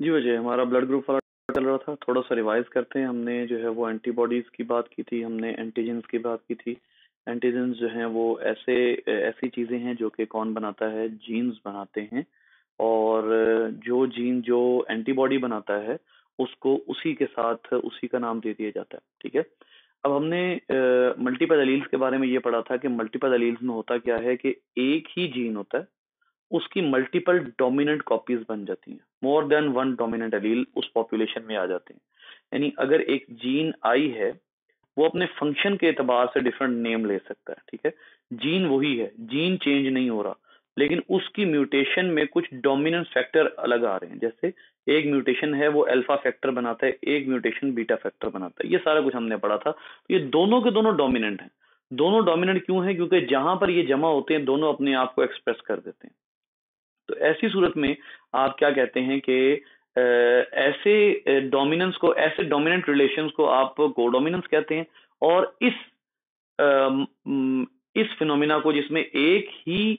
जी वजह हमारा blood group वाला चल रहा था, थोड़ा सा रिवाइज करते हैं। हमने जो है वो एंटीबॉडीज की बात की थी, हमने एंटीजेंस की बात की थी। एंटीजेंस जो हैं वो ऐसी चीजें हैं जो कि कौन बनाता है, जीन्स बनाते हैं। और जो जीन जो एंटीबॉडी बनाता है उसको उसी के साथ उसी का नाम दे दिया जाता है। ठीक है। अब हमने मल्टीपल एलील्स के बारे में ये पढ़ा था कि मल्टीपल एलील्स में होता क्या है कि एक ही जीन होता है, उसकी मल्टीपल डोमिनेंट कॉपीज बन जाती हैं, more than one dominant allele उस पॉपुलेशन में आ जाते हैं। यानी अगर एक जीन आई है, वो अपने फंक्शन के एतबार से डिफरेंट नेम ले सकता है। ठीक है। जीन वही है, जीन चेंज नहीं हो रहा, लेकिन उसकी म्यूटेशन में कुछ डोमिनेंट फैक्टर अलग आ रहे हैं। जैसे एक म्यूटेशन है वो अल्फा फैक्टर बनाता है, एक म्यूटेशन बीटा फैक्टर बनाता है। ये सारा कुछ हमने पढ़ा था। तो ये दोनों के दोनों डोमिनेंट हैं। दोनों डोमिनेंट क्यों है? क्योंकि जहां पर ये जमा होते हैं दोनों अपने आप को एक्सप्रेस कर देते हैं। तो ऐसी सूरत में आप क्या कहते हैं कि ऐसे डोमिनेंस को, ऐसे डोमिनेंट रिलेशंस को आप कोडोमिनेंस कहते हैं। और इस फिनोमिना को, जिसमें एक ही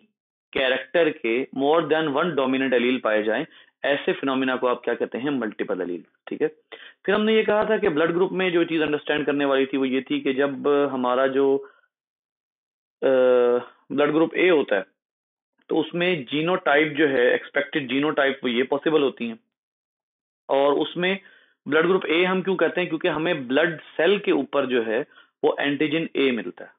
कैरेक्टर के more than one dominant allele पाए जाएं, ऐसे फिनोमिना को आप क्या कहते हैं? Multiple allele. ठीक है। फिर हमने ये कहा था कि ब्लड ग्रुप में जो चीज अंडरस्टैंड करने वाली थी वो ये थी कि जब हमारा जो ब्लड ग्रुप ए होता है तो उसमें जीनोटाइप जो है, एक्सपेक्टेड जीनोटाइप, वो ये पॉसिबल होती हैं। और उसमें ब्लड ग्रुप ए हम क्यों कहते हैं? क्योंकि हमें ब्लड सेल के ऊपर जो है वो एंटीजन ए मिलता है।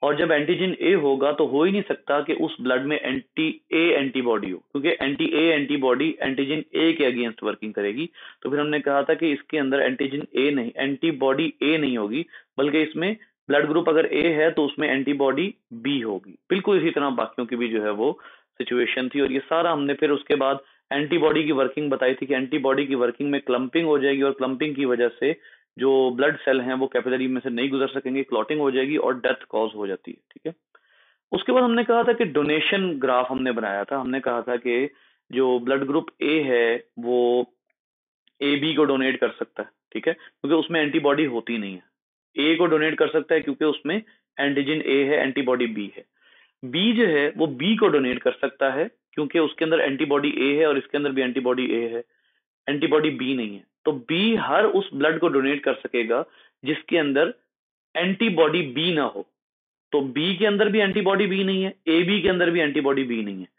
और जब एंटीजन ए होगा तो हो ही नहीं सकता कि उस ब्लड में एंटी ए एंटीबॉडी हो, क्योंकि एंटी ए एंटीबॉडी एंटीजन ए के अगेंस्ट वर्किंग करेगी। तो फिर हमने कहा था कि इसके अंदर एंटीजन ए नहीं, एंटीबॉडी ए नहीं होगी, बल्कि इसमें ब्लड ग्रुप अगर ए है तो उसमें एंटीबॉडी बी होगी। बिल्कुल इसी तरह बाकियों की भी जो है वो सिचुएशन थी। और ये सारा हमने फिर उसके बाद एंटीबॉडी की वर्किंग बताई थी कि एंटीबॉडी की वर्किंग में क्लम्पिंग हो जाएगी, और क्लम्पिंग की वजह से जो ब्लड सेल हैं वो कैपिलरी में से नहीं गुजर सकेंगे, क्लॉटिंग हो जाएगी और डेथ कॉज हो जाती है। ठीक है। उसके बाद हमने कहा था कि डोनेशन ग्राफ हमने बनाया था। हमने कहा था कि जो ब्लड ग्रुप ए है वो ए बी को डोनेट कर सकता है। ठीक है। क्योंकि उसमें एंटीबॉडी होती नहीं है। ए को डोनेट कर सकता है क्योंकि उसमें एंटीजन ए है, एंटीबॉडी बी है। बी जो है वो बी को डोनेट कर सकता है क्योंकि उसके अंदर एंटीबॉडी ए है और इसके अंदर भी एंटीबॉडी ए है, एंटीबॉडी बी नहीं है। तो बी हर उस ब्लड को डोनेट कर सकेगा जिसके अंदर एंटीबॉडी बी ना हो। तो बी के अंदर भी एंटीबॉडी बी नहीं है, ए बी के अंदर भी एंटीबॉडी बी नहीं है।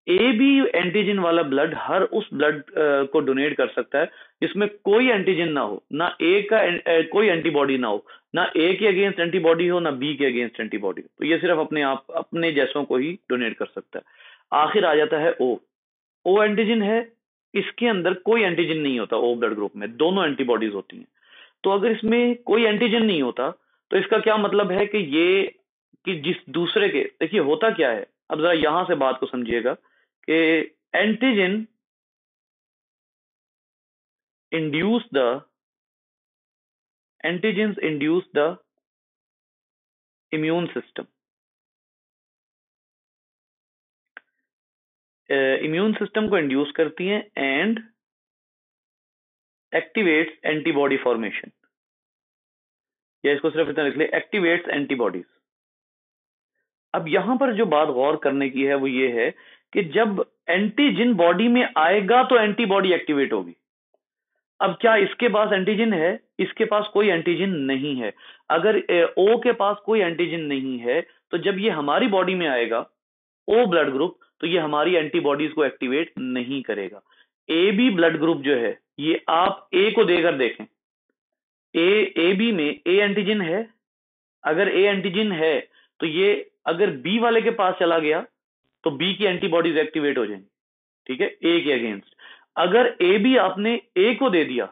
ए बी एंटीजन वाला ब्लड हर उस ब्लड को डोनेट कर सकता है जिसमें कोई एंटीजन ना हो, ना ए का कोई एंटीबॉडी ना हो, ना ए के अगेंस्ट एंटीबॉडी हो, ना बी के अगेंस्ट एंटीबॉडी हो। तो ये सिर्फ अपने आप अपने जैसों को ही डोनेट कर सकता है। आखिर आ जाता है ओ। ओ एंटीजन है, इसके अंदर कोई एंटीजन नहीं होता। ओ ब्लड ग्रुप में दोनों एंटीबॉडीज होती हैं। तो अगर इसमें कोई एंटीजन नहीं होता तो इसका क्या मतलब है कि ये कि जिस दूसरे के, देखिए होता क्या है, अब जरा यहां से बात को समझिएगा कि antigen induce the antigens induce the immune system. Immune system को इंड्यूस करती हैं एंड एक्टिवेट्स एंटीबॉडी फॉर्मेशन, या इसको सिर्फ इतना लिख ले, एक्टिवेट्स एंटीबॉडीज। अब यहां पर जो बात गौर करने की है वो ये है कि जब एंटीजन बॉडी में आएगा तो एंटीबॉडी एक्टिवेट होगी। अब क्या इसके पास एंटीजन है? इसके पास कोई एंटीजन नहीं है। अगर ओ के पास कोई एंटीजन नहीं है तो जब ये हमारी बॉडी में आएगा, ओ ब्लड ग्रुप, तो ये हमारी एंटीबॉडीज को एक्टिवेट नहीं करेगा। ए बी ब्लड ग्रुप जो है, ये आप ए को देकर देखें, ए बी में ए एंटीजन है। अगर ए एंटीजन है तो ये अगर बी वाले के पास चला गया तो बी की एंटीबॉडीज एक्टिवेट हो जाएंगी। ठीक है, ए के अगेंस्ट। अगर ए बी आपने ए को दे दिया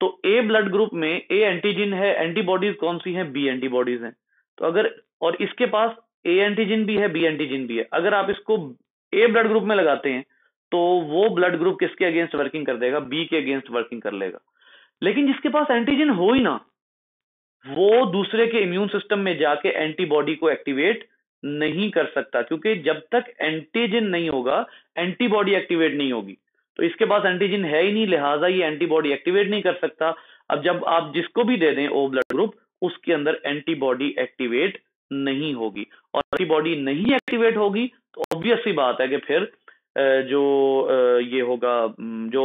तो ए ब्लड ग्रुप में ए एंटीजन है, एंटीबॉडीज कौन सी हैं? बी एंटीबॉडीज हैं। तो अगर, और इसके पास ए एंटीजन भी है, बी एंटीजन भी है, अगर आप इसको ए ब्लड ग्रुप में लगाते हैं तो वो ब्लड ग्रुप किसके अगेंस्ट वर्किंग कर देगा? बी के अगेंस्ट वर्किंग कर लेगा। लेकिन जिसके पास एंटीजन हो ही ना, वो दूसरे के इम्यून सिस्टम में जाके एंटीबॉडी को एक्टिवेट नहीं कर सकता, क्योंकि जब तक एंटीजन नहीं होगा एंटीबॉडी एक्टिवेट नहीं होगी। तो इसके पास एंटीजन है ही नहीं, लिहाजा ये एंटीबॉडी एक्टिवेट नहीं कर सकता। अब जब आप जिसको भी दे दें ओ ब्लड ग्रुप, उसके अंदर एंटीबॉडी एक्टिवेट नहीं होगी। और एंटीबॉडी नहीं एक्टिवेट होगी तो ऑब्वियस सी बात है कि फिर जो ये होगा, जो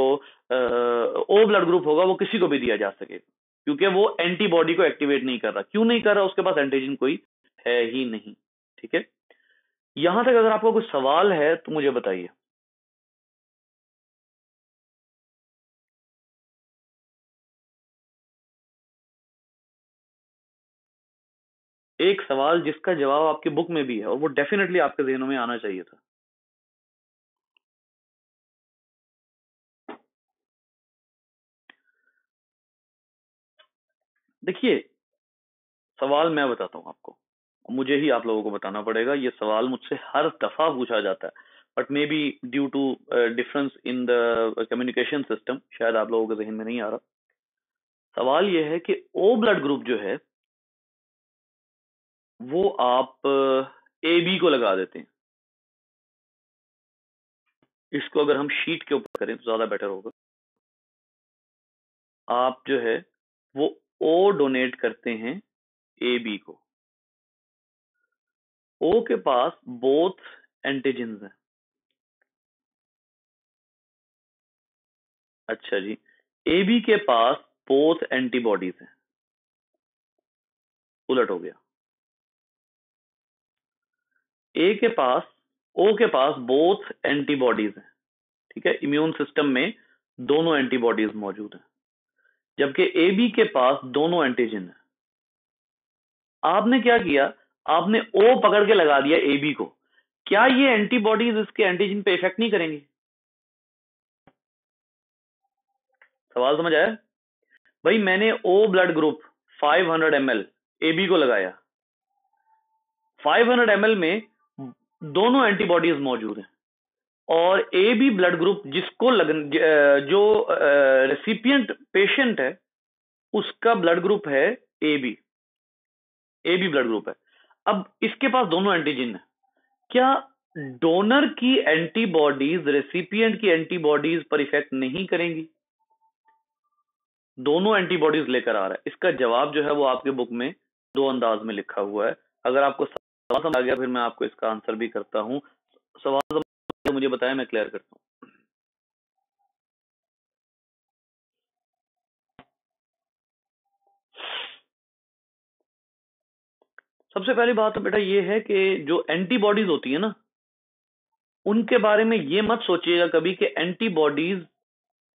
ओ ब्लड ग्रुप होगा वो किसी को भी दिया जा सके, क्योंकि वो एंटीबॉडी को एक्टिवेट नहीं कर रहा। क्यों नहीं कर रहा? उसके पास एंटीजन कोई है ही नहीं। ठीक है, यहां तक अगर आपको कुछ सवाल है तो मुझे बताइए। एक सवाल जिसका जवाब आपकी बुक में भी है और वो डेफिनेटली आपके जहनों में आना चाहिए था। देखिए, सवाल मैं बताता हूं आपको, मुझे ही आप लोगों को बताना पड़ेगा। ये सवाल मुझसे हर दफा पूछा जाता है, but may be due to difference in the communication system शायद आप लोगों के जहन में नहीं आ रहा। सवाल ये है कि ओ ब्लड ग्रुप जो है वो आप ए बी को लगा देते हैं। इसको अगर हम शीट के ऊपर करें तो ज्यादा बेटर होगा। आप जो है वो ओ डोनेट करते हैं ए बी को। ओ के पास बोथ एंटीजेंस हैं। अच्छा जी, ए बी के पास बोथ एंटीबॉडीज हैं। उलट हो गया। ए के पास ओ के पास बोथ एंटीबॉडीज हैं। ठीक है, इम्यून सिस्टम में दोनों एंटीबॉडीज मौजूद हैं, जबकि ए बी के पास दोनों एंटीजन है। आपने क्या किया? आपने ओ पकड़ के लगा दिया ए बी को। क्या ये एंटीबॉडीज इसके एंटीजन पे इफेक्ट नहीं करेंगी? सवाल समझ आया? भाई मैंने O blood group 500 ml A B को लगाया। 500 ml में दोनों एंटीबॉडीज मौजूद हैं और ए बी ब्लड ग्रुप जिसको जो रेसिपिएंट पेशेंट है उसका ब्लड ग्रुप है ए बी ब्लड ग्रुप है। अब इसके पास दोनों एंटीजन है। क्या डोनर की एंटीबॉडीज रेसिपिएंट की एंटीबॉडीज पर इफेक्ट नहीं करेंगी? दोनों एंटीबॉडीज लेकर आ रहा है। इसका जवाब जो है वो आपके बुक में दो अंदाज में लिखा हुआ है। अगर आपको सवाल समझ आ गया फिर मैं आपको इसका आंसर भी करता हूं। सवाल समझ आ गया मुझे बताया, मैं क्लियर करता हूं। सबसे पहली बात तो बेटा ये है कि जो एंटीबॉडीज होती है ना, उनके बारे में ये मत सोचिएगा कभी कि एंटीबॉडीज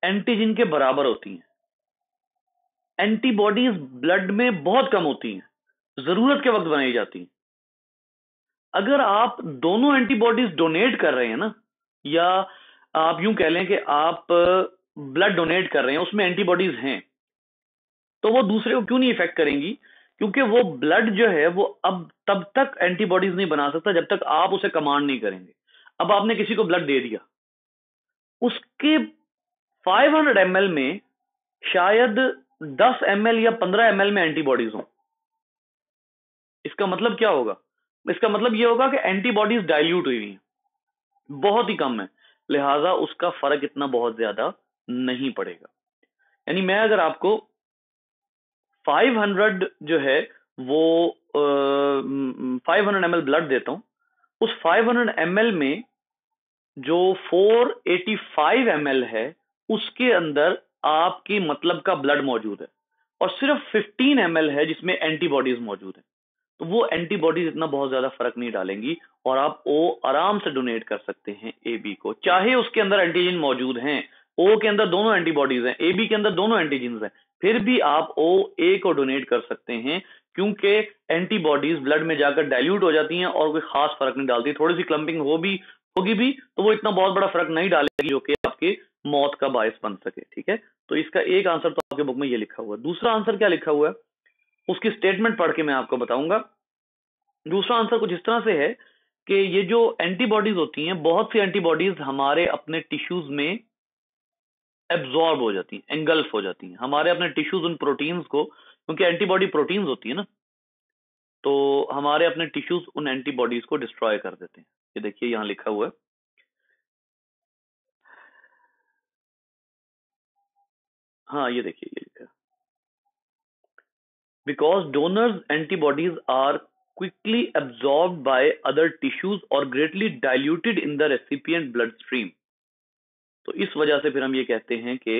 एंटीजन के बराबर होती हैं। एंटीबॉडीज ब्लड में बहुत कम होती हैं, जरूरत के वक्त बनाई जाती हैं। अगर आप दोनों एंटीबॉडीज डोनेट कर रहे हैं ना, या आप यूं कह लें कि आप ब्लड डोनेट कर रहे हैं, उसमें एंटीबॉडीज हैं, तो वो दूसरे को क्यों नहीं इफेक्ट करेंगी? क्योंकि वो ब्लड जो है वो अब तब तक एंटीबॉडीज नहीं बना सकता जब तक आप उसे कमांड नहीं करेंगे। अब आपने किसी को ब्लड दे दिया, उसके 500 ml में शायद 10 ml या 15 ml में एंटीबॉडीज हों। इसका मतलब क्या होगा? इसका मतलब यह होगा कि एंटीबॉडीज डाइल्यूट हुई हैं, बहुत ही कम है, लिहाजा उसका फर्क इतना बहुत ज्यादा नहीं पड़ेगा। यानी मैं अगर आपको 500 जो है वो 500 ml ब्लड देता हूं, उस 500 ml में जो 485 ml है उसके अंदर आपकी मतलब का ब्लड मौजूद है, और सिर्फ 15 ml है जिसमें एंटीबॉडीज मौजूद है। तो वो एंटीबॉडीज इतना बहुत ज्यादा फर्क नहीं डालेंगी और आप ओ आराम से डोनेट कर सकते हैं ए बी को, चाहे उसके अंदर एंटीजन मौजूद हैं। ओ के अंदर दोनों एंटीबॉडीज हैं, ए बी के अंदर दोनों एंटीजन हैं, फिर भी आप ओ ए को डोनेट कर सकते हैं, क्योंकि एंटीबॉडीज ब्लड में जाकर डाइल्यूट हो जाती हैं और कोई खास फर्क नहीं डालती। थोड़ी सी क्लम्पिंग होगी भी तो वो इतना बहुत बड़ा फर्क नहीं डालेगी जो कि आपके मौत का बायस बन सके। ठीक है, तो इसका एक आंसर तो आपके बुक में ये लिखा हुआ है। दूसरा आंसर क्या लिखा हुआ है उसकी स्टेटमेंट पढ़ के मैं आपको बताऊंगा। दूसरा आंसर कुछ इस तरह से है कि ये जो एंटीबॉडीज होती हैं, बहुत सी एंटीबॉडीज हमारे अपने टिश्यूज में एब्जॉर्ब हो जाती हैं, एंगल्फ हो जाती हैं हमारे अपने टिश्यूज उन प्रोटीन्स को, क्योंकि एंटीबॉडी प्रोटीन्स होती है ना, तो हमारे अपने टिश्यूज उन एंटीबॉडीज को डिस्ट्रॉय कर देते हैं। ये देखिए यहां लिखा हुआ है। हाँ ये देखिए ये लिखा है, because donors antibodies are quickly absorbed by other tissues or greatly diluted in the recipient bloodstream. तो इस वजह से फिर हम ये कहते हैं कि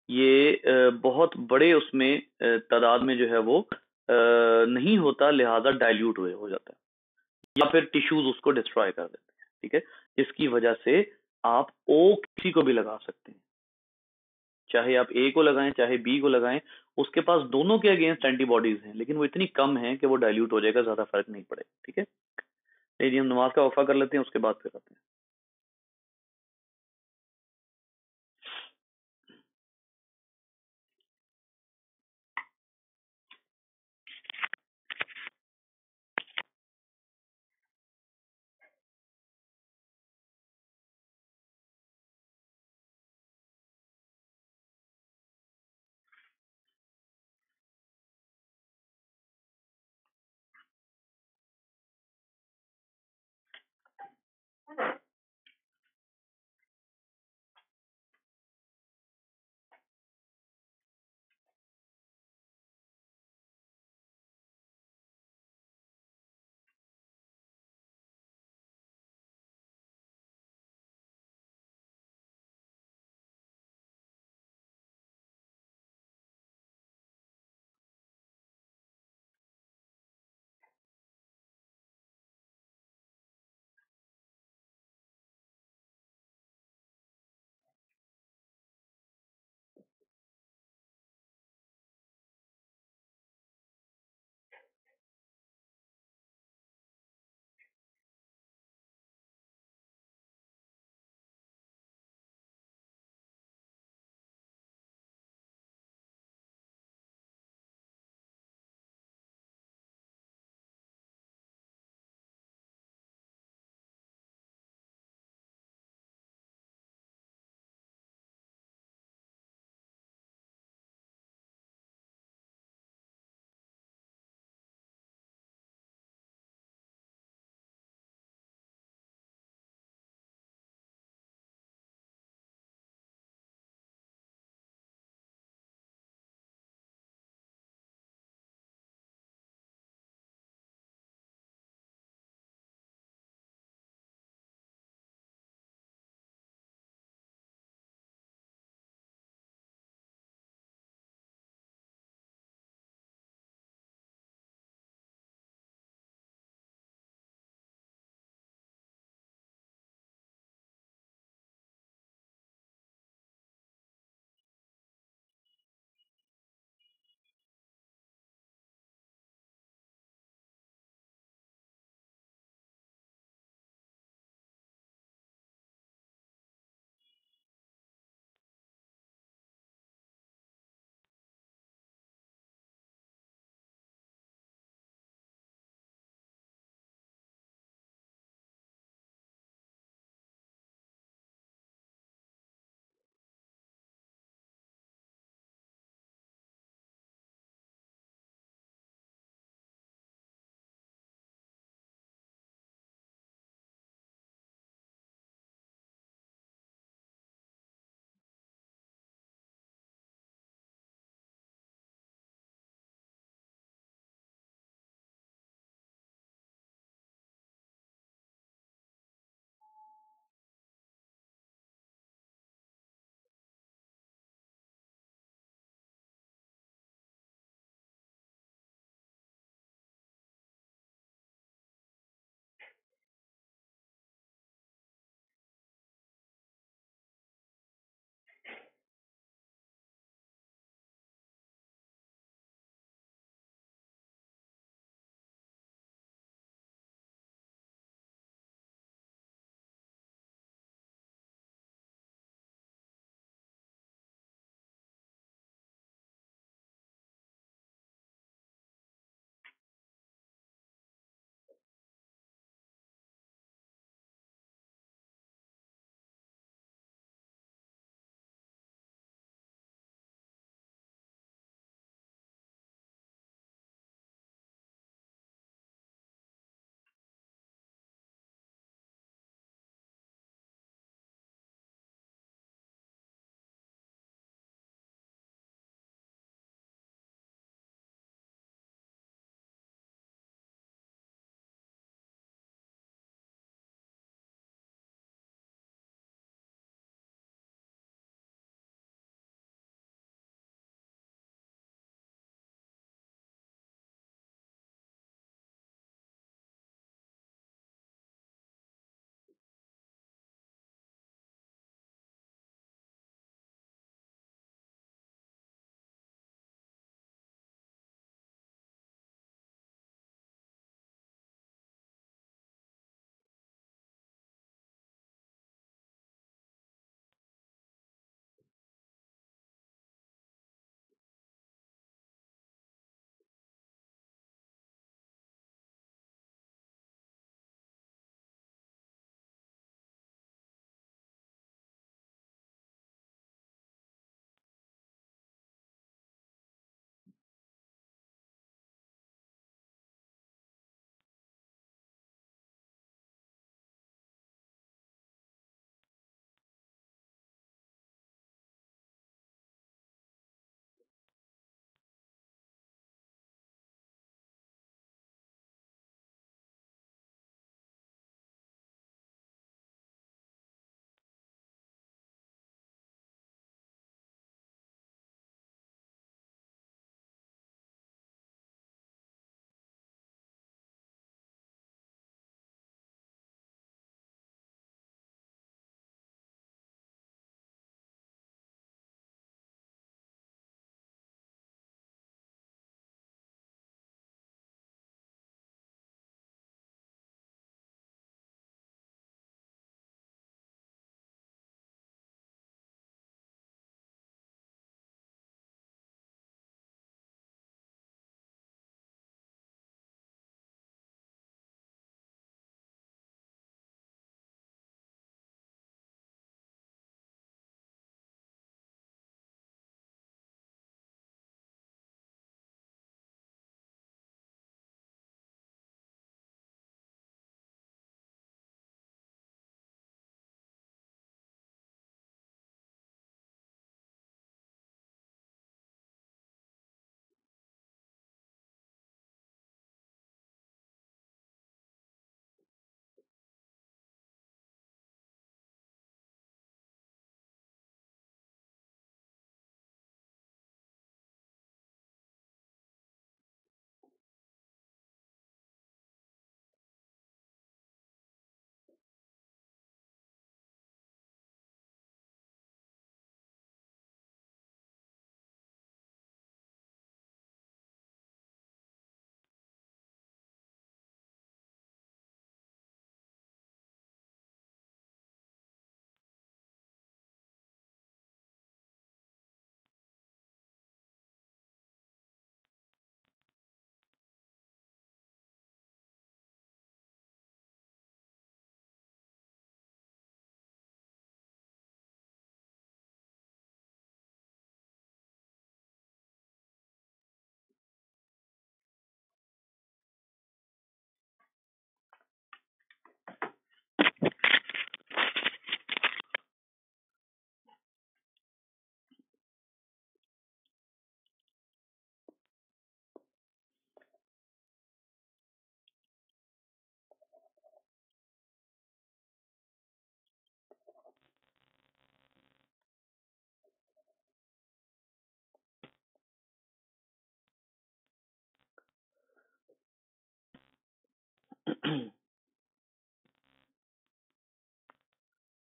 ये बहुत बड़े उसमें तादाद में जो है वो नहीं होता, लिहाजा डाइल्यूट हुए हो जाता है, या फिर टिश्यूज उसको डिस्ट्रॉय कर देते हैं। ठीक है, जिसकी वजह से आप ओ किसी को भी लगा सकते हैं, चाहे आप ए को लगाएं चाहे बी को लगाएं, उसके पास दोनों के अगेंस्ट एंटीबॉडीज हैं, लेकिन वो इतनी कम है कि वो डाइल्यूट हो जाएगा, ज्यादा फर्क नहीं पड़ेगा। ठीक है, चलिए हम नमाज का वफा कर लेते हैं, उसके बाद फिर आते हैं।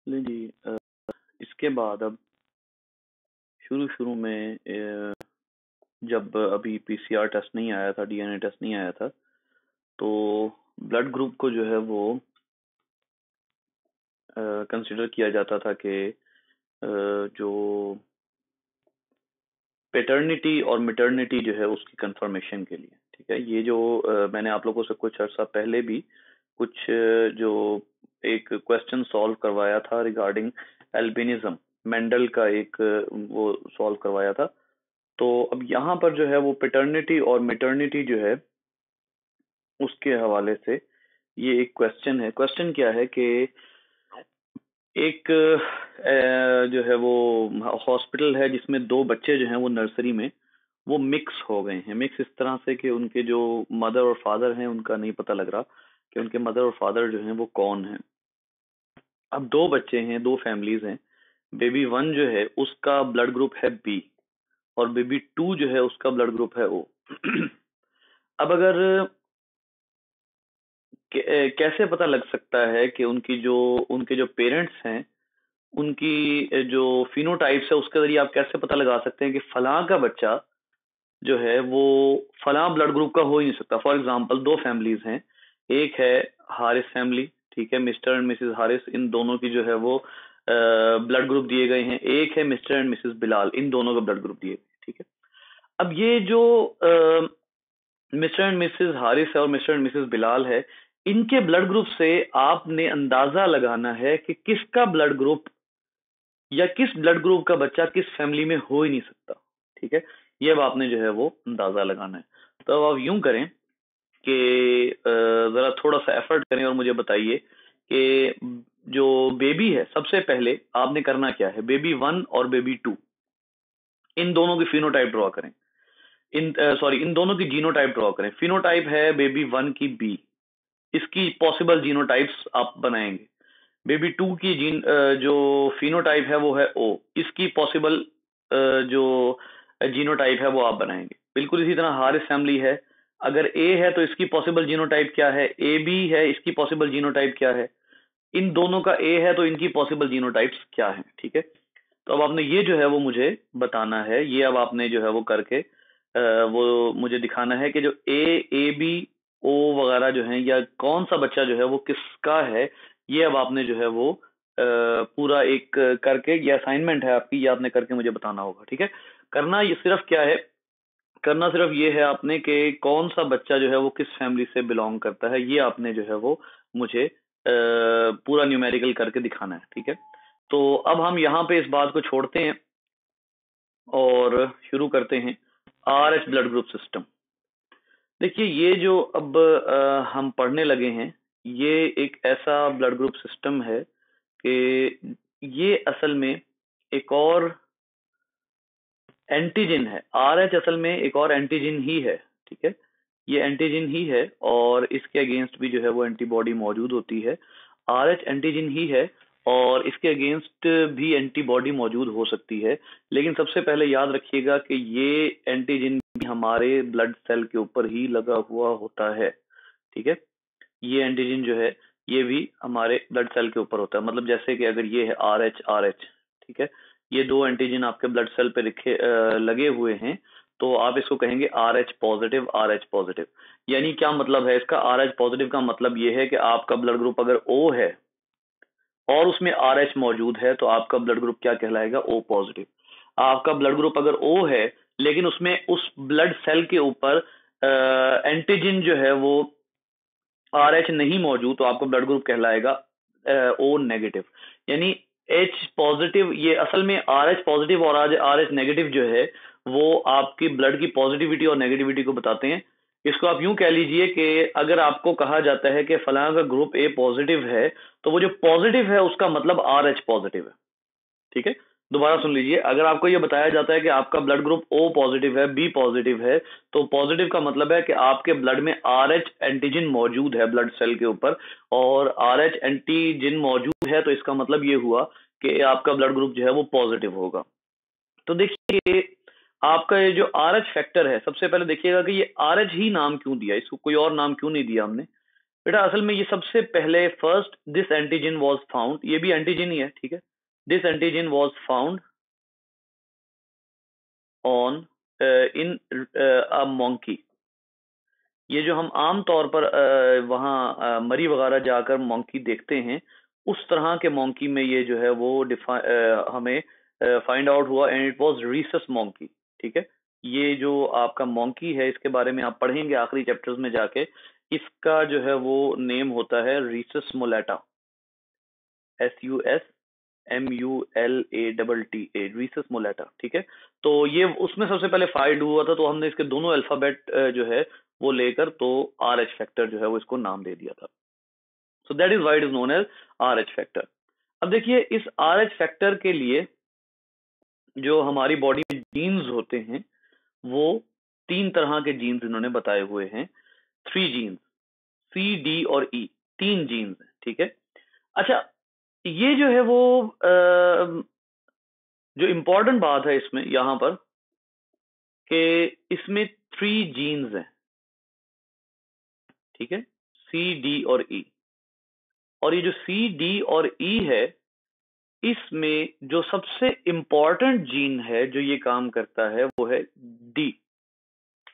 ले जी, इसके बाद अब शुरू में जब अभी पीसीआर टेस्ट नहीं आया था, डीएनए टेस्ट नहीं आया था, तो ब्लड ग्रुप को जो है वो कंसिडर किया जाता था कि जो पेटर्निटी और मिटर्निटी जो है उसकी कंफर्मेशन के लिए, ठीक है। ये जो मैंने आप लोगों से कुछ अर्सा पहले भी कुछ जो एक क्वेश्चन सॉल्व करवाया था रिगार्डिंग एल्बिनिज्म, मेंडल का एक वो सॉल्व करवाया था। तो अब यहाँ पर जो है वो पेटर्निटी और मिटर्निटी जो है उसके हवाले से ये एक क्वेश्चन है। क्वेश्चन क्या है कि एक जो है वो हॉस्पिटल है जिसमें दो बच्चे जो हैं वो नर्सरी में वो मिक्स हो गए हैं। मिक्स इस तरह से कि उनके जो मदर और फादर हैं उनका नहीं पता लग रहा कि उनके मदर और फादर जो हैं वो कौन हैं। अब दो बच्चे हैं, दो फैमिलीज हैं। बेबी वन जो है उसका ब्लड ग्रुप है बी और बेबी टू जो है उसका ब्लड ग्रुप है ओ। अब अगर कैसे पता लग सकता है कि उनके जो पेरेंट्स हैं उनकी जो फिनोटाइप्स है उसके जरिए आप कैसे पता लगा सकते हैं कि फलां का बच्चा जो है वो फलां ब्लड ग्रुप का हो ही नहीं सकता। फॉर एग्जांपल दो फैमिलीज हैं, एक है हारिस फैमिली, ठीक है, मिस्टर एंड मिसेस हारिस, इन दोनों की जो है वो ब्लड ग्रुप दिए गए हैं। एक है मिस्टर एंड मिसेस बिलाल, इन दोनों का ब्लड ग्रुप दिए गए, ठीक है। अब ये जो मिस्टर एंड मिसेस हारिस है और मिस्टर एंड मिसेस बिलाल है, इनके ब्लड ग्रुप से आपने अंदाजा लगाना है कि किसका ब्लड ग्रुप या किस ब्लड ग्रुप का बच्चा किस फैमिली में हो ही नहीं सकता, ठीक है। ये अब आपने जो है वो अंदाजा लगाना है। तो अब आप यूं करें कि जरा थोड़ा सा एफर्ट करें और मुझे बताइए कि जो बेबी है, सबसे पहले आपने करना क्या है, बेबी वन और बेबी टू इन दोनों की फिनोटाइप ड्रॉ करें। इन दोनों की जीनोटाइप ड्रॉ करें। फिनोटाइप है बेबी वन की बी, इसकी पॉसिबल जीनोटाइप्स आप बनाएंगे। बेबी टू की जो फिनोटाइप है वो है ओ, इसकी पॉसिबल जो जीनोटाइप है वो आप बनाएंगे। बिल्कुल इसी तरह हारिस फैमिली है, अगर ए है तो इसकी पॉसिबल जीनोटाइप क्या है, ए बी है, इसकी पॉसिबल जीनोटाइप क्या है, इन दोनों का ए है तो इनकी पॉसिबल जीनोटाइप्स क्या है, ठीक है। तो अब आपने ये जो है वो मुझे बताना है, ये अब आपने जो है वो करके वो मुझे दिखाना है कि जो ए बी ओ वगैरह जो है या कौन सा बच्चा जो है वो किसका है। ये अब आपने जो है वो पूरा एक करके, ये असाइनमेंट है आपकी, ये आपने करके मुझे बताना होगा, ठीक है। करना ये सिर्फ क्या है, करना सिर्फ ये है आपने कि कौन सा बच्चा जो है वो किस फैमिली से बिलोंग करता है, ये आपने जो है वो मुझे पूरा न्यूमेरिकल करके दिखाना है, ठीक है। तो अब हम यहाँ पे इस बात को छोड़ते हैं और शुरू करते हैं R H blood group system. देखिए ये जो अब हम पढ़ने लगे हैं, ये एक ऐसा ब्लड ग्रुप सिस्टम है कि ये असल में एक और एंटीजन है। आर एच असल में एक और एंटीजन ही है, ठीक है। ये एंटीजन ही है और इसके अगेंस्ट भी जो है वो एंटीबॉडी मौजूद होती है। आर एच एंटीजन ही है और इसके अगेंस्ट भी एंटीबॉडी मौजूद हो सकती है, लेकिन सबसे पहले याद रखिएगा कि ये एंटीजन भी हमारे ब्लड सेल के ऊपर ही लगा हुआ होता है, ठीक है। ये एंटीजन जो है ये भी हमारे ब्लड सेल के ऊपर होता है। मतलब जैसे कि अगर ये है आर एच, ठीक है, ये दो एंटीजन आपके ब्लड सेल पे लगे हुए हैं, तो आप इसको कहेंगे R H positive, R H positive. यानी क्या मतलब है इसका, आर एच पॉजिटिव का मतलब ये है कि आपका ब्लड ग्रुप अगर ओ है और उसमें आर एच मौजूद है तो आपका ब्लड ग्रुप क्या कहलाएगा, ओ पॉजिटिव। आपका ब्लड ग्रुप अगर ओ है लेकिन उसमें उस ब्लड सेल के ऊपर एंटीजन जो है वो आर एच नहीं मौजूद तो आपका ब्लड ग्रुप कहलाएगा ओ नेगेटिव। यानी एच पॉजिटिव, ये असल में आर एच पॉजिटिव और आर एच नेगेटिव जो है वो आपकी ब्लड की पॉजिटिविटी और नेगेटिविटी को बताते हैं। इसको आप यूं कह लीजिए कि अगर आपको कहा जाता है कि फलां का ग्रुप ए पॉजिटिव है तो वो जो पॉजिटिव है उसका मतलब आर एच पॉजिटिव है, ठीक है। दोबारा सुन लीजिए, अगर आपको यह बताया जाता है कि आपका ब्लड ग्रुप ओ पॉजिटिव है, बी पॉजिटिव है, तो पॉजिटिव का मतलब है कि आपके ब्लड में आर एच एंटीजन मौजूद है ब्लड सेल के ऊपर, और आर एच एंटीजन मौजूद है तो इसका मतलब ये हुआ कि आपका ब्लड ग्रुप जो है वो पॉजिटिव होगा। तो देखिए आपका ये जो आर एच फैक्टर है, सबसे पहले देखिएगा कि ये आर एच ही नाम क्यों दिया, इसको कोई और नाम क्यों नहीं दिया हमने। बेटा असल में ये सबसे पहले first this antigen was found, ये भी एंटीजन ही है, ठीक है। This antigen was found on in a monkey. ये जो हम आम तौर पर वहाँ मरी वगैरह जाकर मंकी देखते हैं, उस तरह के मंकी में ये जो है वो हमें फाइंड आउट हुआ, and it was Rhesus monkey, ठीक है। ये जो आपका मंकी है इसके बारे में आप पढ़ेंगे आखिरी चैप्टर्स में जाके, इसका जो है वो नेम होता है रीसस मोलेटा, SUSMULATTA, रीसस मोलेटा, ठीक है। तो ये उसमें सबसे पहले फाइंड हुआ था, तो हमने इसके दोनों अल्फाबेट जो है वो लेकर तो RH फैक्टर जो है वो इसको नाम दे दिया था। So that is why it is known as RH factor. अब देखिए इस RH फैक्टर के लिए जो हमारी बॉडी में जीन्स होते हैं वो 3 तरह के जीन्स इन्होंने बताए हुए हैं, 3 जीन्स, C, D और E, 3 जीन्स हैं, ठीक है। अच्छा, ये जो है वो जो इम्पोर्टेंट बात है इसमें यहां पर कि इसमें 3 जीन्स हैं, ठीक है, C, D और E। और ये जो C, D और E है, इसमें जो सबसे इंपॉर्टेंट जीन है जो ये काम करता है वो है D,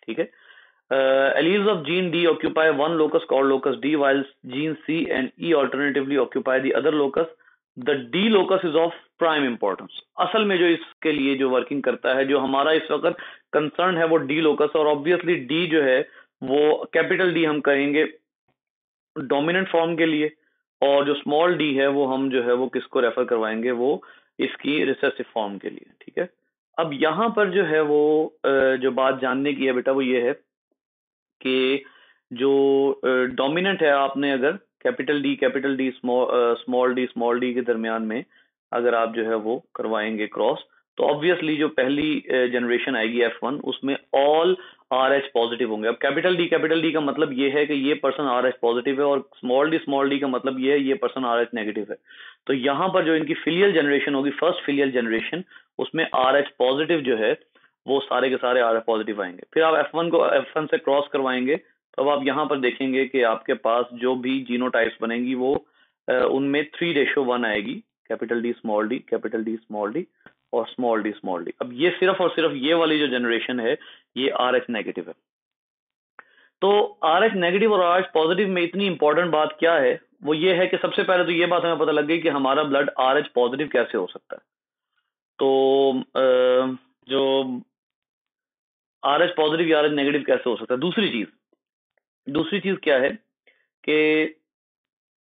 ठीक है। Alleles of gene D occupy one locus called locus D, while gene C and E alternatively occupy the other locus. The D locus is of prime importance. असल में जो इसके लिए जो वर्किंग करता है, जो हमारा इस वक्त कंसर्न है वो D locus, और ऑब्वियसली D जो है वो कैपिटल D हम कहेंगे डोमिनेंट फॉर्म के लिए, और जो स्मॉल d है वो हम जो है वो किसको रेफर करवाएंगे, वो इसकी रिसेसिव फॉर्म के लिए, ठीक है। अब यहाँ पर जो है वो जो बात जानने की है बेटा वो ये है कि जो डोमिनेंट है, आपने अगर कैपिटल D स्मॉल डी के दरमियान में अगर आप जो है वो करवाएंगे क्रॉस, तो ऑब्वियसली जो पहली जनरेशन आएगी F1 उसमें ऑल RH पॉजिटिव होंगे। अब कैपिटल डी का मतलब ये है कि ये पर्सन RH पॉजिटिव है, और स्मॉल डी का मतलब ये है ये पर्सन RH नेगेटिव है। तो यहाँ पर जो इनकी फिलियल जनरेशन होगी, फर्स्ट फिलियल जनरेशन, उसमें RH पॉजिटिव जो है वो सारे के सारे RH पॉजिटिव आएंगे। फिर आप F1 से क्रॉस करवाएंगे, तो अब आप यहाँ पर देखेंगे कि आपके पास जो भी जीनोटाइप्स बनेंगी वो उनमें 3:1 आएगी, कैपिटल D स्मॉल डी और स्मॉल डी। अब ये सिर्फ और सिर्फ ये वाली जो जनरेशन है ये RH नेगेटिव है। तो RH नेगेटिव और RH पॉजिटिव में इतनी इंपॉर्टेंट बात क्या है, वो ये है कि सबसे पहले तो ये बात हमें पता लग गई कि हमारा ब्लड RH पॉजिटिव कैसे हो सकता है। तो जो RH पॉजिटिव या RH नेगेटिव कैसे हो सकता है। दूसरी चीज क्या है कि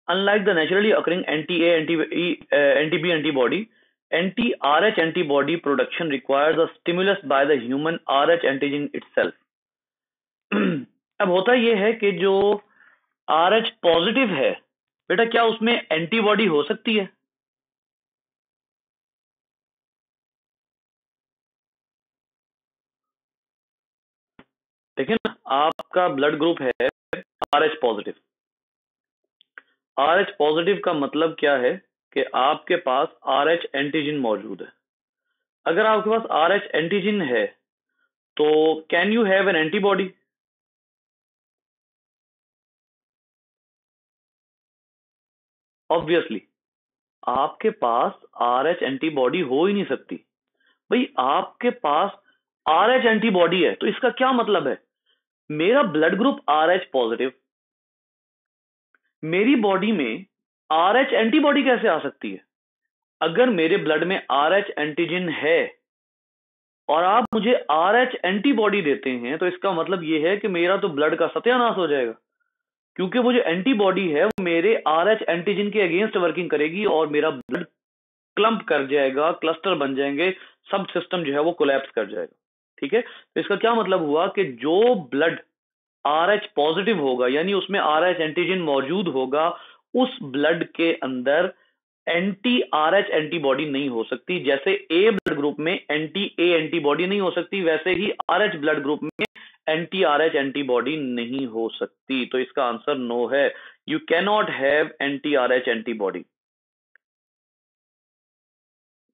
unlike the naturally occurring anti B antibody, anti-RH antibody production requires a stimulus by the human RH antigen itself. अब होता यह है कि जो RH पॉजिटिव है बेटा, क्या उसमें एंटीबॉडी हो सकती है? देखिए ना, आपका ब्लड ग्रुप है RH पॉजिटिव। RH पॉजिटिव का मतलब क्या है कि आपके पास RH एंटीजन मौजूद है। अगर आपके पास RH एंटीजन है तो can you have an antibody? Obviously आपके पास RH एंटीबॉडी हो ही नहीं सकती। भाई आपके पास RH एंटीबॉडी है तो इसका क्या मतलब है, मेरा ब्लड ग्रुप RH पॉजिटिव, मेरी बॉडी में RH एंटीबॉडी कैसे आ सकती है? अगर मेरे ब्लड में RH एंटीजन है और आप मुझे RH एंटीबॉडी देते हैं तो इसका मतलब यह है कि मेरा तो ब्लड का सत्यानाश हो जाएगा, क्योंकि वो जो एंटीबॉडी है वो मेरे RH एंटीजन के अगेंस्ट वर्किंग करेगी और मेरा ब्लड क्लम्प कर जाएगा, क्लस्टर बन जाएंगे, सब सिस्टम जो है वो कोलैप्स कर जाएगा, ठीक है। तो इसका क्या मतलब हुआ कि जो ब्लड RH पॉजिटिव होगा यानी उसमें RH एंटीजन मौजूद होगा, उस ब्लड के अंदर एंटी RH एंटीबॉडी नहीं हो सकती। जैसे ए ब्लड ग्रुप में एंटी ए एंटीबॉडी नहीं हो सकती, वैसे ही RH ब्लड ग्रुप में एंटी RH एंटीबॉडी नहीं हो सकती। तो इसका आंसर नो है, you can not have anti RH antibody.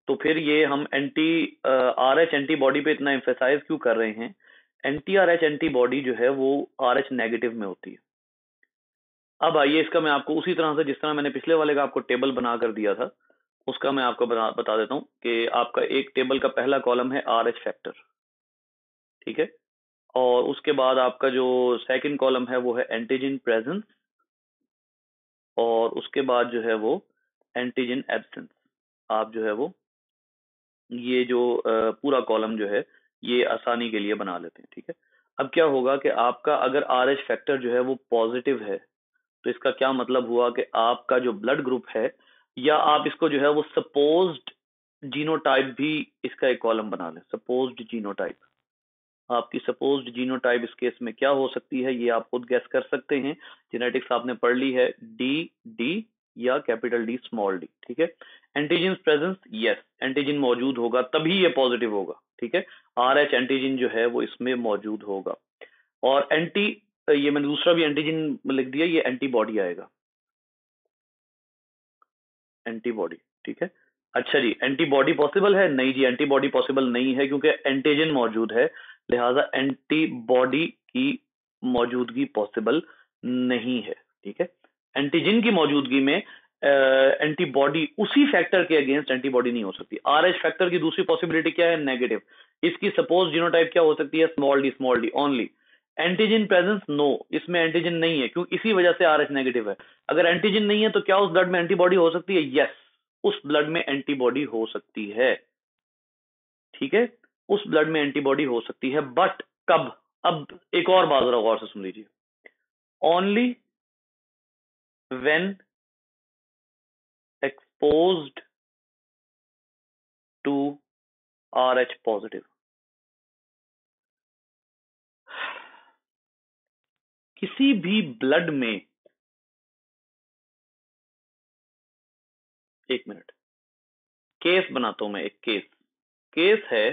तो फिर ये हम एंटी RH एंटीबॉडी पे इतना एम्फेसाइज क्यों कर रहे हैं? एंटी RH एंटीबॉडी जो है वो RH नेगेटिव में होती है। अब आइए इसका मैं आपको उसी तरह से जिस तरह मैंने पिछले वाले का आपको टेबल बना कर दिया था उसका मैं आपको बता देता हूं कि आपका एक टेबल का पहला कॉलम है RH फैक्टर, ठीक है, और उसके बाद आपका जो सेकंड कॉलम है वो है एंटीजन प्रेजेंस, और उसके बाद जो है वो एंटीजन एब्सेंस। आप जो है वो ये जो पूरा कॉलम जो है ये आसानी के लिए बना लेते हैं, ठीक है। अब क्या होगा कि आपका अगर RH फैक्टर जो है वो पॉजिटिव है तो इसका क्या मतलब हुआ कि आपका जो ब्लड ग्रुप है, या आप इसको जो है वो सपोज्ड जीनोटाइप भी इसका एक कॉलम बना लें, सपोज्ड जीनोटाइप। आपकी सपोज्ड जीनोटाइप इस केस में क्या हो सकती है ये आप खुद गैस कर सकते हैं। जेनेटिक्स आपने पढ़ ली है, डी डी या कैपिटल डी स्मॉल डी, ठीक है। एंटीजन प्रेजेंस, यस एंटीजन मौजूद होगा तभी ये पॉजिटिव होगा, ठीक है। RH एंटीजन जो है वो इसमें मौजूद होगा। और ये मैंने दूसरा भी एंटीजन लिख दिया, ये एंटीबॉडी आएगा, एंटीबॉडी, ठीक है। अच्छा जी, एंटीबॉडी पॉसिबल है? नहीं जी, एंटीबॉडी पॉसिबल नहीं है क्योंकि एंटीजन मौजूद है, लिहाजा एंटीबॉडी की मौजूदगी पॉसिबल नहीं है, ठीक है। एंटीजन की मौजूदगी में एंटीबॉडी उसी फैक्टर के अगेंस्ट एंटीबॉडी नहीं हो सकती। RH फैक्टर की दूसरी पॉसिबिलिटी क्या है? नेगेटिव। इसकी सपोज जीनोटाइप क्या हो सकती है? Small D only. Antigen presence, no, इसमें एंटीजन नहीं है क्योंकि इसी वजह से RH नेगेटिव है। अगर एंटीजन नहीं है तो क्या उस ब्लड में एंटीबॉडी हो सकती है? यस, उस ब्लड में एंटीबॉडी हो सकती है, ठीक है, उस ब्लड में एंटीबॉडी हो सकती है, बट कब? अब एक और बात जरा गौर से सुन लीजिए, only when exposed to RH positive. किसी भी ब्लड में, एक मिनट, केस बनाता हूं मैं, एक केस, केस है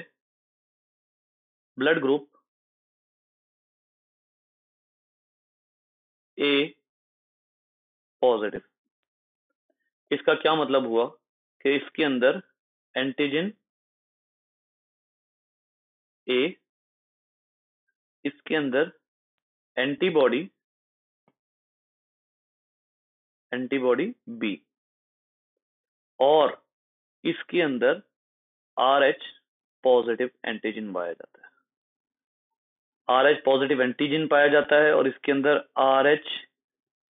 ब्लड ग्रुप A पॉजिटिव। इसका क्या मतलब हुआ कि इसके अंदर एंटीजन A, इसके अंदर एंटीबॉडी B, और इसके अंदर RH पॉजिटिव एंटीजन पाया जाता है, RH पॉजिटिव एंटीजन पाया जाता है, और इसके अंदर RH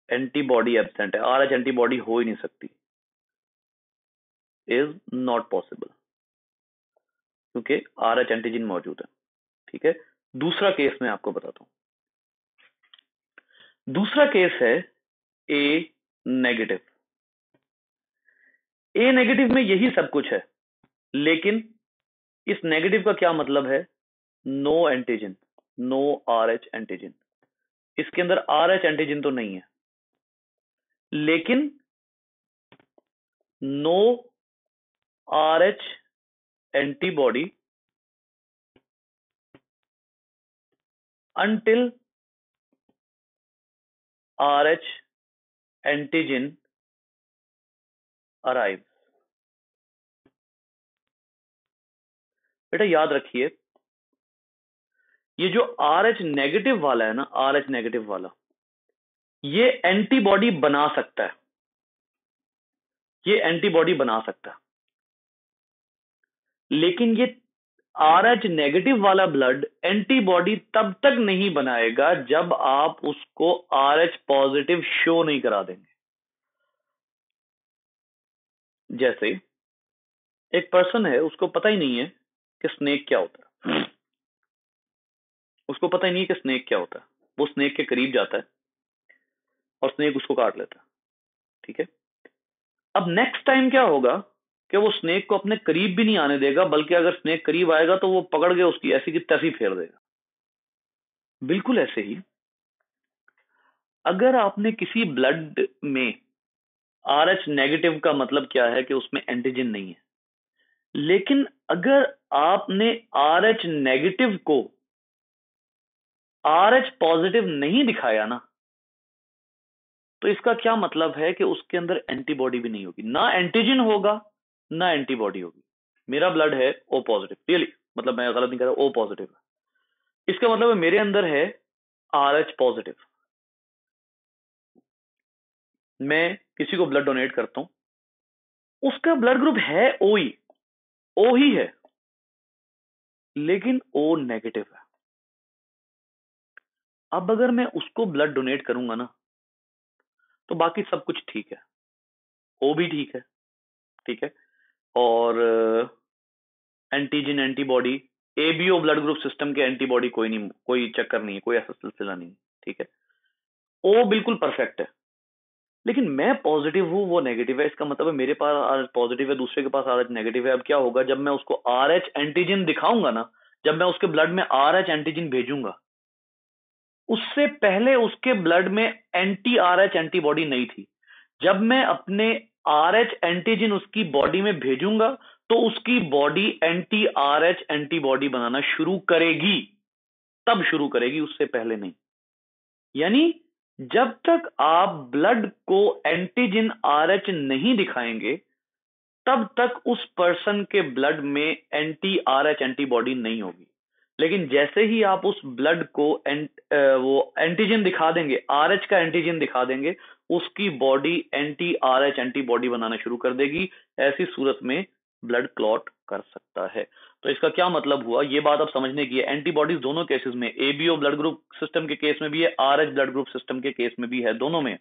एंटीबॉडी एब्सेंट है। RH एंटीबॉडी हो ही नहीं सकती, इज नॉट पॉसिबल, क्योंकि RH एंटीजन मौजूद है, ठीक है। दूसरा केस मैं आपको बताता हूं। दूसरा केस है A नेगेटिव। A नेगेटिव में यही सब कुछ है, लेकिन इस नेगेटिव का क्या मतलब है? No antigen, no RH antigen. इसके अंदर RH एंटीजन तो नहीं है, लेकिन no RH antibody until RH antigen arrive. बेटा याद रखिए, ये जो RH नेगेटिव वाला है ना, RH नेगेटिव वाला, ये एंटीबॉडी बना सकता है, ये एंटीबॉडी बना सकता है, लेकिन ये RH नेगेटिव वाला ब्लड एंटीबॉडी तब तक नहीं बनाएगा जब आप उसको RH पॉजिटिव शो नहीं करा देंगे। जैसे एक पर्सन है, उसको पता ही नहीं है कि स्नेक क्या होता है, उसको पता ही नहीं है कि स्नेक क्या होता है। वो स्नेक के करीब जाता है और स्नेक उसको काट लेता है, ठीक है। अब नेक्स्ट टाइम क्या होगा कि वो स्नेक को अपने करीब भी नहीं आने देगा, बल्कि अगर स्नेक करीब आएगा तो वो पकड़ के उसकी ऐसी की तैसी फेर देगा। बिल्कुल ऐसे ही अगर आपने किसी ब्लड में RH नेगेटिव का मतलब क्या है कि उसमें एंटीजन नहीं है, लेकिन अगर आपने RH नेगेटिव को RH पॉजिटिव नहीं दिखाया ना, तो इसका क्या मतलब है कि उसके अंदर एंटीबॉडी भी नहीं होगी, ना एंटीजन होगा ना एंटीबॉडी होगी। मेरा ब्लड है O पॉजिटिव, रियली, मतलब मैं गलत नहीं कर रहा, O पॉजिटिव है, इसका मतलब है मेरे अंदर है RH पॉजिटिव। मैं किसी को ब्लड डोनेट करता हूं, उसका ब्लड ग्रुप है ओ ही है, लेकिन ओ नेगेटिव है। अब अगर मैं उसको ब्लड डोनेट करूंगा ना, तो बाकी सब कुछ ठीक है, ओ भी ठीक है, और antigen antibody, ABO blood group system के एंटीबॉडी कोई नहीं, कोई चक्कर नहीं है, कोई ऐसा सिलसिला नहीं, ठीक है, ओ बिल्कुल परफेक्ट है। लेकिन मैं पॉजिटिव हूं, वो नेगेटिव है, इसका मतलब है मेरे पास आर एच पॉजिटिव है, दूसरे के पास आर एच नेगेटिव है। अब क्या होगा, जब मैं उसको आर एच एंटीजन दिखाऊंगा ना, जब मैं उसके ब्लड में आर एच एंटीजन भेजूंगा, उससे पहले उसके ब्लड में एंटी आर एच एंटीबॉडी नहीं थी। जब मैं अपने आर एच एंटीजन उसकी बॉडी में भेजूंगा, तो उसकी body anti R H antibody बनाना शुरू करेगी, तब शुरू करेगी, उससे पहले नहीं। यानी जब तक आप ब्लड को एंटीजन आर एच नहीं दिखाएंगे, तब तक उस पर्सन के ब्लड में एंटी आर एच एंटीबॉडी नहीं होगी। लेकिन जैसे ही आप उस ब्लड को वो एंटीजन दिखा देंगे, आर एच का एंटीजन दिखा देंगे, उसकी body anti R H antibody बनाना शुरू कर देगी। ऐसी सूरत में ब्लड क्लॉट कर सकता है। तो इसका क्या मतलब हुआ, ये बात आप समझने की है। एंटीबॉडीज दोनों केसेस में, एबीओ ब्लड ग्रुप सिस्टम के केस में भी है, R H blood group system के केस में भी है, दोनों में,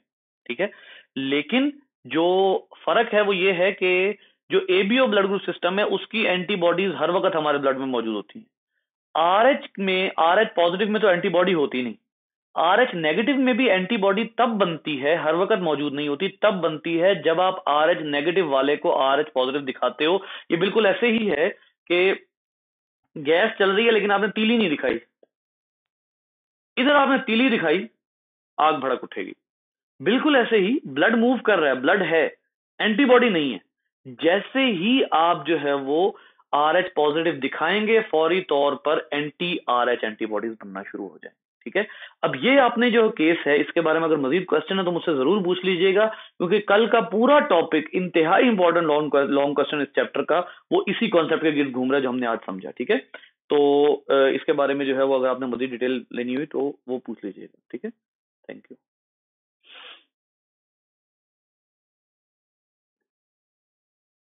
ठीक है। लेकिन जो फर्क है वो ये है कि जो एबीओ ब्लड ग्रुप सिस्टम है, उसकी एंटीबॉडीज हर वक्त हमारे ब्लड में मौजूद होती हैं। आरएच में, आरएच पॉजिटिव में तो एंटीबॉडी होती नहीं, आरएच नेगेटिव में भी एंटीबॉडी तब बनती है, हर वक्त मौजूद नहीं होती, तब बनती है जब आप आरएच नेगेटिव वाले को आरएच पॉजिटिव दिखाते हो। ये बिल्कुल ऐसे ही है कि गैस चल रही है लेकिन आपने तीली नहीं दिखाई, इधर आपने तीली दिखाई, आग भड़क उठेगी। बिल्कुल ऐसे ही ब्लड मूव कर रहा है, ब्लड है, एंटीबॉडी नहीं है। जैसे ही आप जो है वो आर एच पॉजिटिव दिखाएंगे, फौरी तौर पर एंटी आर एच एंटीबॉडीज बनना शुरू हो जाए, ठीक है। अब ये आपने जो केस है, इसके बारे में अगर मजीद क्वेश्चन है तो मुझसे जरूर पूछ लीजिएगा, क्योंकि कल का पूरा टॉपिक इंतहाई इंपॉर्टेंट लॉन्ग क्वेश्चन इस चैप्टर का, वो इसी कॉन्सेप्ट के गिर्द घूम रहा है जो हमने आज समझा, ठीक है। तो इसके बारे में जो है वो अगर आपने मजीद डिटेल लेनी हुई तो वो पूछ लीजिएगा, ठीक है। Thank you.